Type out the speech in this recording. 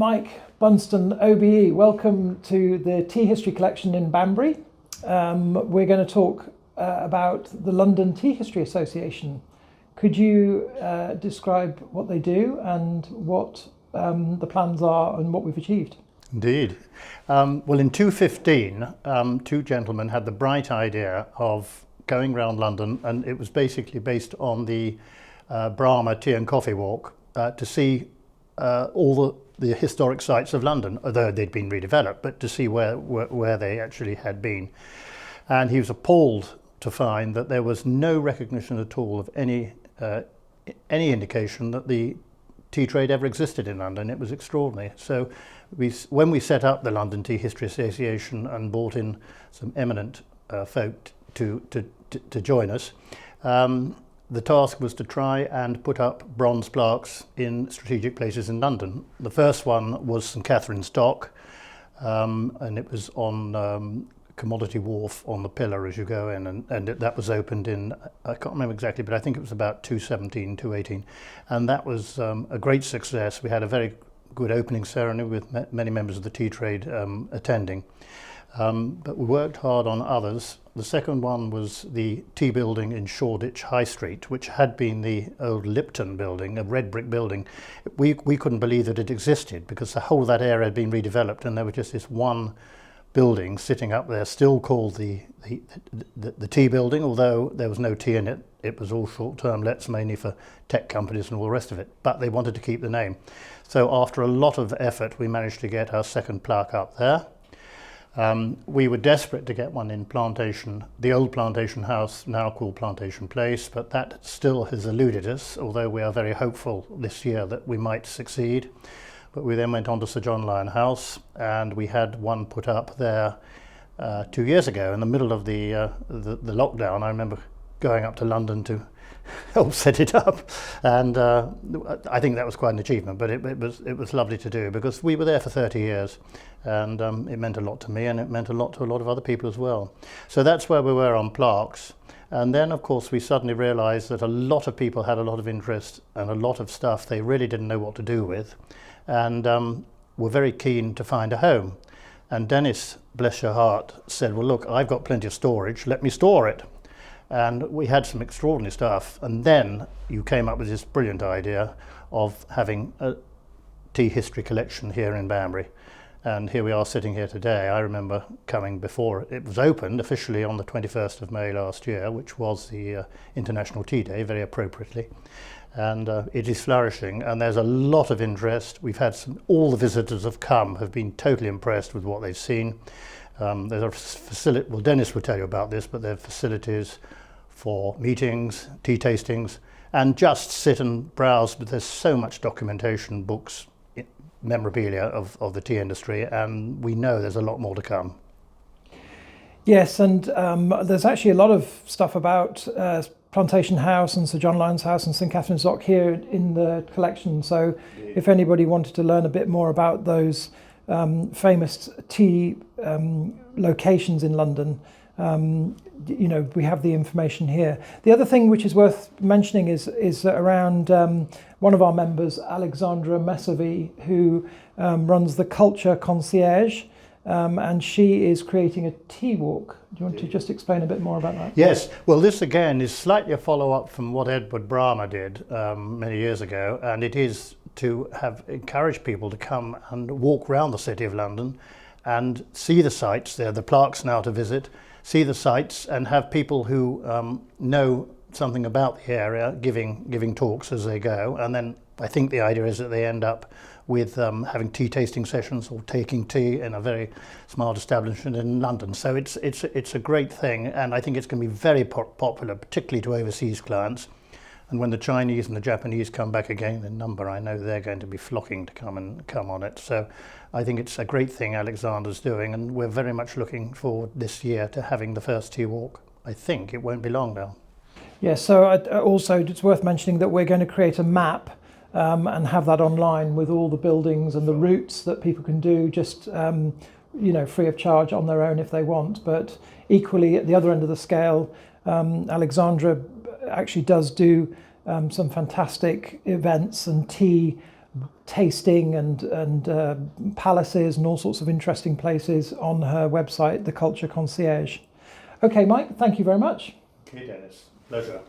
Mike Bunston, OBE. Welcome to the Tea History Collection in Banbury. We're going to talk about the London Tea History Association. Could you describe what they do and what the plans are and what we've achieved? Indeed. Well, in 2015, two gentlemen had the bright idea of going around London, and it was basically based on the Brahma Tea and Coffee Walk to see all the historic sites of London, although they'd been redeveloped, but to see where they actually had been. And he was appalled to find that there was no recognition at all of any indication that the tea trade ever existed in London. It was extraordinary. So when we set up the London Tea History Association and brought in some eminent folk to join us, the task was to try and put up bronze plaques in strategic places in London. The first one was St Catherine's Dock, and it was on Commodity Wharf on the pillar as you go in, and that was opened in, I can't remember exactly, but I think it was about 217, 218, and that was a great success. We had a very good opening ceremony with many members of the tea trade attending, but we worked hard on others. The second one was the tea building in Shoreditch High Street, which had been the old Lipton building, a red brick building. We couldn't believe that it existed because the whole of that area had been redeveloped, and there was just this one building sitting up there, still called the tea building, although there was no tea in it. It was all short-term lets, mainly for tech companies and all the rest of it, but they wanted to keep the name. So after a lot of effort, we managed to get our second plaque up there. We were desperate to get one in Plantation, the old Plantation House, now called Plantation Place, but that still has eluded us, although we are very hopeful this year that we might succeed. But we then went on to Sir John Lyon House, and we had one put up there 2 years ago in the middle of the lockdown. I remember going up to London to help set it up, and I think that was quite an achievement, but it was lovely to do because we were there for 30 years, and it meant a lot to me, and it meant a lot to a lot of other people as well. So that's where we were on plaques. And then of course we suddenly realized that a lot of people had a lot of interest and a lot of stuff they really didn't know what to do with, and were very keen to find a home. And Dennis, bless your heart, said, well look, I've got plenty of storage, let me store it. And we had some extraordinary stuff, and then you came up with this brilliant idea of having a tea history collection here in Banbury, and here we are sitting here today. I remember coming before it was opened officially on the 21st of May last year, which was the International Tea Day, very appropriately, and it is flourishing, and there's a lot of interest. We've had all the visitors have been totally impressed with what they've seen. There's a facility, well Dennis will tell you about this, but there are facilities for meetings, tea tastings, and just sit and browse, but there's so much documentation, books, memorabilia of the tea industry, and we know there's a lot more to come. Yes, and there's actually a lot of stuff about Plantation House and Sir John Lyon's House and St Catherine's Dock here in the collection, so if anybody wanted to learn a bit more about those famous tea locations in London, we have the information here. The other thing which is worth mentioning is around one of our members, Alexandra Messavi, who runs the Culture Concierge, and she is creating a tea walk. Do you want to just explain a bit more about that? Yes, well this again is slightly a follow-up from what Edward Brahma did many years ago, and it is to encourage people to come and walk around the City of London and see the sites. There are the plaques now to visit, see the sites, and have people who know something about the area giving talks as they go. And then I think the idea is that they end up with having tea tasting sessions or taking tea in a very smart establishment in London. So it's a great thing, and I think it's going to be very popular, particularly to overseas clients. And when the Chinese and the Japanese come back again in number, I know they're going to be flocking to come on it. So I think it's a great thing Alexander's doing, and we're very much looking forward this year to having the first tea walk. I think it won't be long now. Yes, so also it's worth mentioning that we're going to create a map and have that online with all the buildings and the routes that people can do just free of charge on their own if they want. But equally at the other end of the scale, Alexandra actually does do some fantastic events and tea tasting and palaces and all sorts of interesting places on her website, The Culture Concierge. Okay, Mike, thank you very much. Okay, Dennis. Pleasure.